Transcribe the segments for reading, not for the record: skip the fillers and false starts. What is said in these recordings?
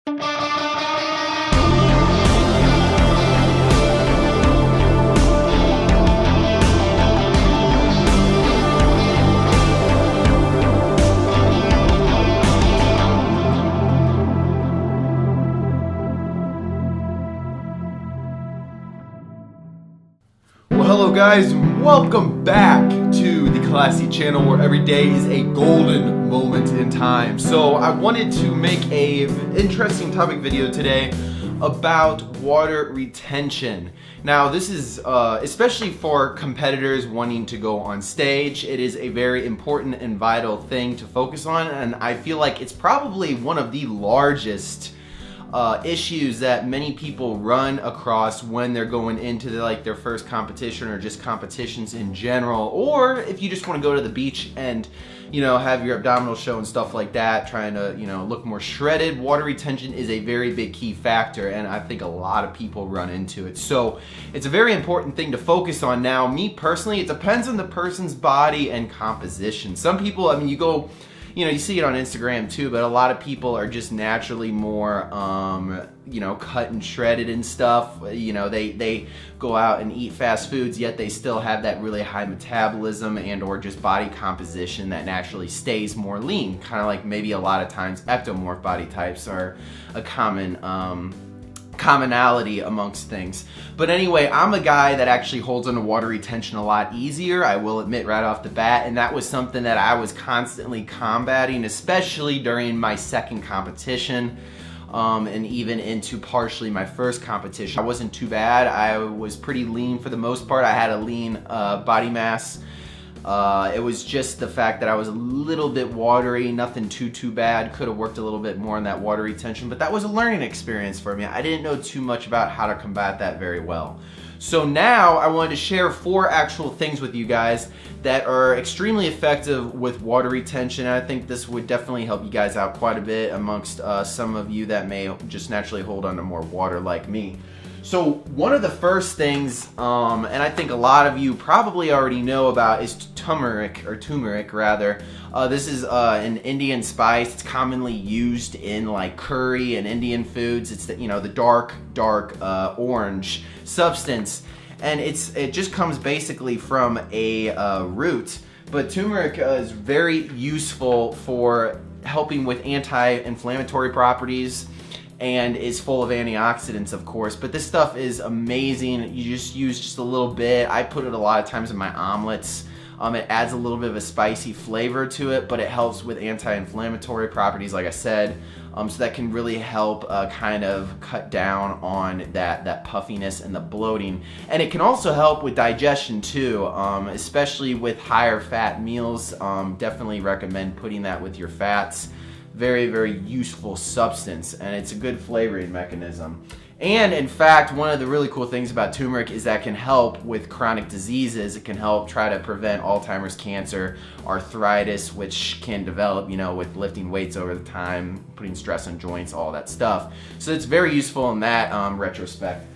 Hello guys, welcome back to the Classy channel where every day is a golden moment in time. So I wanted to make an interesting topic video today about water retention. Now this is especially for competitors wanting to go on stage. It is a very important and vital thing to focus on, and I feel like it's probably one of the largest issues that many people run across when they're going into their first competition or just competitions in general, or if you just want to go to the beach and have your abdominal show and stuff like that, trying to look more shredded. Water retention is a very big key factor, and I think a lot of people run into it. So it's a very important thing to focus on. Now, me personally, it depends on the person's body and composition. Some people, I mean, you see it on Instagram too, but a lot of people are just naturally more, cut and shredded and stuff. They go out and eat fast foods, yet they still have that really high metabolism and or just body composition that naturally stays more lean. Kind of like maybe a lot of times ectomorph body types are a commonality amongst things. But anyway, I'm a guy that actually holds on to water retention a lot easier, I will admit right off the bat, and that was something that I was constantly combating, especially during my second competition, and even into partially my first competition. I wasn't too bad. I was pretty lean for the most part. I had a lean body mass. It was just the fact that I was a little bit watery, nothing too bad. Could have worked a little bit more on that water retention, but that was a learning experience for me. I didn't know too much about how to combat that very well. So now I wanted to share 4 actual things with you guys that are extremely effective with water retention. I think this would definitely help you guys out quite a bit amongst some of you that may just naturally hold on to more water like me. So one of the first things, and I think a lot of you probably already know about, is turmeric. This is an Indian spice. It's commonly used in like curry and Indian foods. It's the dark orange substance, and it just comes basically from a root. But turmeric is very useful for helping with anti-inflammatory properties, and is full of antioxidants, of course. But this stuff is amazing. You just use just a little bit. I put it a lot of times in my omelets. It adds a little bit of a spicy flavor to it, but it helps with anti-inflammatory properties, like I said. So that can really help kind of cut down on that puffiness and the bloating. And it can also help with digestion too, especially with higher fat meals. Definitely recommend putting that with your fats. Very, very useful substance, and it's a good flavoring mechanism. And in fact, one of the really cool things about turmeric is that it can help with chronic diseases. It can help try to prevent Alzheimer's, cancer, arthritis, which can develop, with lifting weights over the time, putting stress on joints, all that stuff. So it's very useful in that retrospect.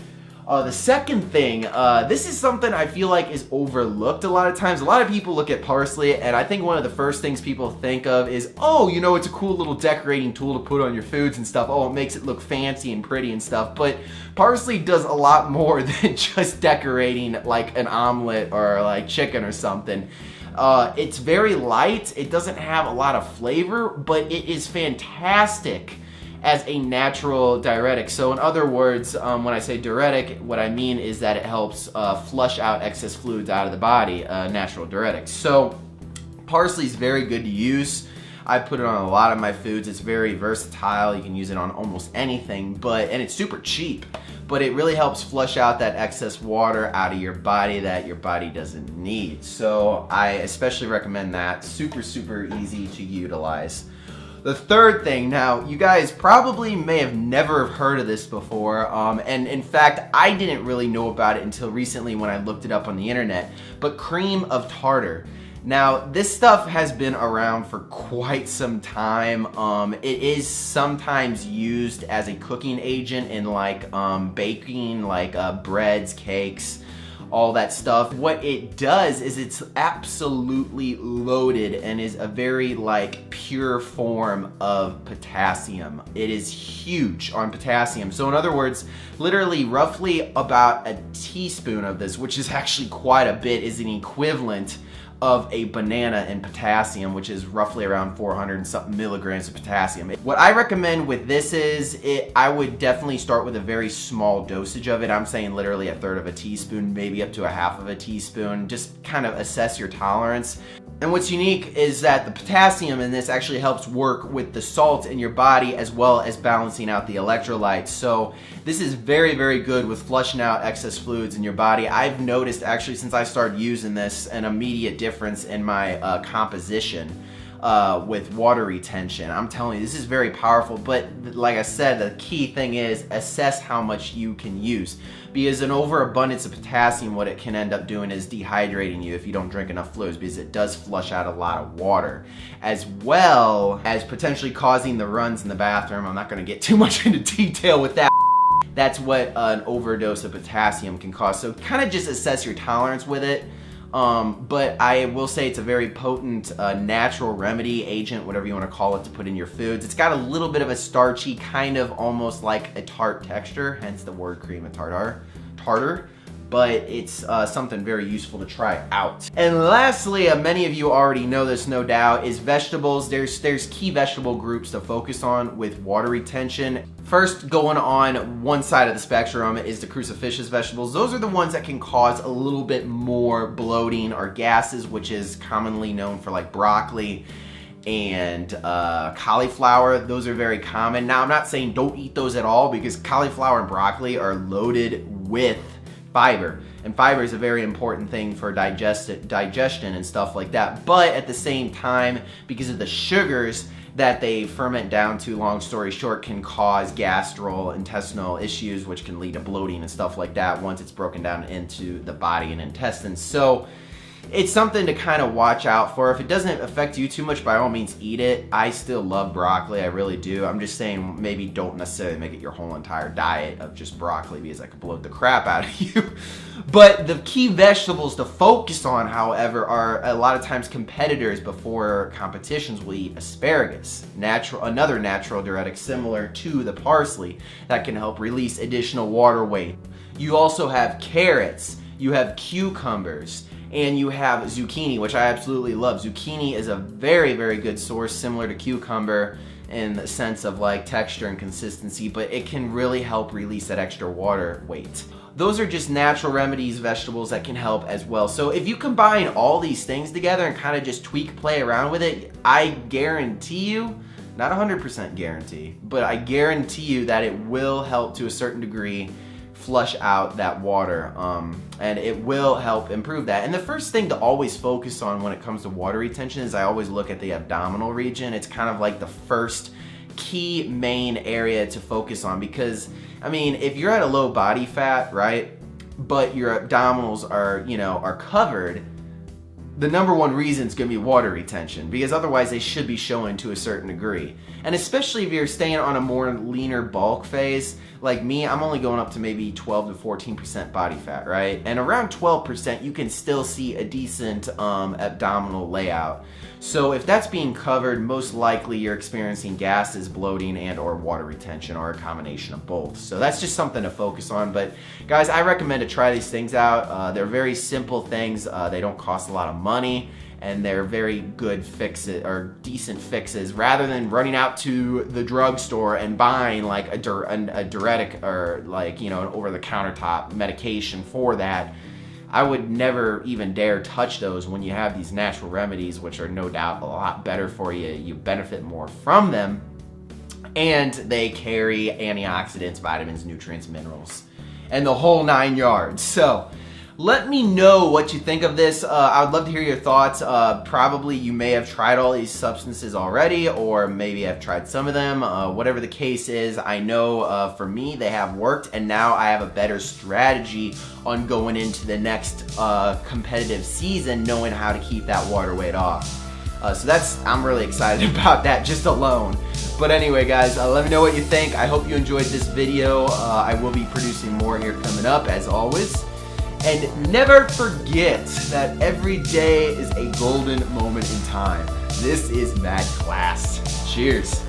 The second thing, this is something I feel like is overlooked a lot of times. A lot of people look at parsley, and I think one of the first things people think of is, oh, it's a cool little decorating tool to put on your foods and stuff. Oh, it makes it look fancy and pretty and stuff. But parsley does a lot more than just decorating like an omelet or like chicken or something. It's very light. It doesn't have a lot of flavor, but it is fantastic as a natural diuretic. So in other words, when I say diuretic, what I mean is that it helps flush out excess fluids out of the body, natural diuretic. So parsley is very good to use. I put it on a lot of my foods. It's very versatile. You can use it on almost anything, and it's super cheap. But it really helps flush out that excess water out of your body that your body doesn't need. So I especially recommend that. Super easy to utilize. The third thing, now you guys probably may have never heard of this before, and in fact I didn't really know about it until recently when I looked it up on the internet, but cream of tartar. Now this stuff has been around for quite some time. It is sometimes used as a cooking agent in like baking, like breads, cakes, all that stuff. What it does is it's absolutely loaded and is a very like pure form of potassium. It is huge on potassium. So in other words, literally roughly about a teaspoon of this, which is actually quite a bit, is an equivalent of a banana in potassium, which is roughly around 400 and something milligrams of potassium. What I recommend with this is, I would definitely start with a very small dosage of it. I'm saying literally a third of a teaspoon, maybe up to a half of a teaspoon. Just kind of assess your tolerance. And what's unique is that the potassium in this actually helps work with the salt in your body as well as balancing out the electrolytes. So this is very, very good with flushing out excess fluids in your body. I've noticed actually since I started using this an immediate difference in my composition with water retention. I'm telling you, this is very powerful, but like I said, the key thing is assess how much you can use, because an overabundance of potassium, what it can end up doing is dehydrating you if you don't drink enough fluids, because it does flush out a lot of water, as well as potentially causing the runs in the bathroom. I'm not going to get too much into detail with that. That's what an overdose of potassium can cause. So kind of just assess your tolerance with it. But I will say it's a very potent natural remedy agent, whatever you want to call it, to put in your foods. It's got a little bit of a starchy, kind of almost like a tart texture, hence the word cream of tartar. But it's something very useful to try out. And lastly, many of you already know this, no doubt, is vegetables. There's key vegetable groups to focus on with water retention. First, going on one side of the spectrum is the cruciferous vegetables. Those are the ones that can cause a little bit more bloating or gases, which is commonly known for like broccoli and cauliflower. Those are very common. Now, I'm not saying don't eat those at all, because cauliflower and broccoli are loaded with fiber, and fiber is a very important thing for digestion and stuff like that. But at the same time, because of the sugars that they ferment down to, long story short, can cause gastrointestinal issues, which can lead to bloating and stuff like that once it's broken down into the body and intestines. So it's something to kind of watch out for. If it doesn't affect you too much, by all means eat it. I still love broccoli, I really do. I'm just saying maybe don't necessarily make it your whole entire diet of just broccoli, because that could bloat the crap out of you. But the key vegetables to focus on, however, are a lot of times competitors before competitions will eat asparagus, another natural diuretic similar to the parsley that can help release additional water weight. You also have carrots, you have cucumbers, and you have zucchini, which I absolutely love. Zucchini is a very, very good source, similar to cucumber in the sense of like texture and consistency, but it can really help release that extra water weight. Those are just natural remedies, vegetables that can help as well. So if you combine all these things together and kind of just tweak, play around with it, I guarantee you, not 100% guarantee, but I guarantee you that it will help to a certain degree flush out that water, and it will help improve that. And the first thing to always focus on when it comes to water retention is I always look at the abdominal region. It's kind of like the first key main area to focus on, because I mean, if you're at a low body fat, right, but your abdominals are covered, the number one reason is going to be water retention, because otherwise they should be showing to a certain degree. And especially if you're staying on a more leaner bulk phase, like me, I'm only going up to maybe 12 to 14% body fat, right? And around 12%, you can still see a decent abdominal layout. So if that's being covered, most likely you're experiencing gases, bloating, and or water retention, or a combination of both. So that's just something to focus on. But guys, I recommend to try these things out. They're very simple things. They don't cost a lot of money, and they're very good fixes, or decent fixes, rather than running out to the drugstore and buying like a diuretic or like, an over-the-countertop medication for that. I would never even dare touch those when you have these natural remedies, which are no doubt a lot better for you. You benefit more from them, and they carry antioxidants, vitamins, nutrients, minerals, and the whole 9 yards. So let me know what you think of this. I would love to hear your thoughts. Probably you may have tried all these substances already, or maybe I've tried some of them. Whatever the case is, I know for me they have worked, and now I have a better strategy on going into the next competitive season, knowing how to keep that water weight off. So I'm really excited about that just alone. But anyway, guys, let me know what you think. I hope you enjoyed this video. I will be producing more here coming up, as always. And never forget that every day is a golden moment in time. This is Mad Class. Cheers.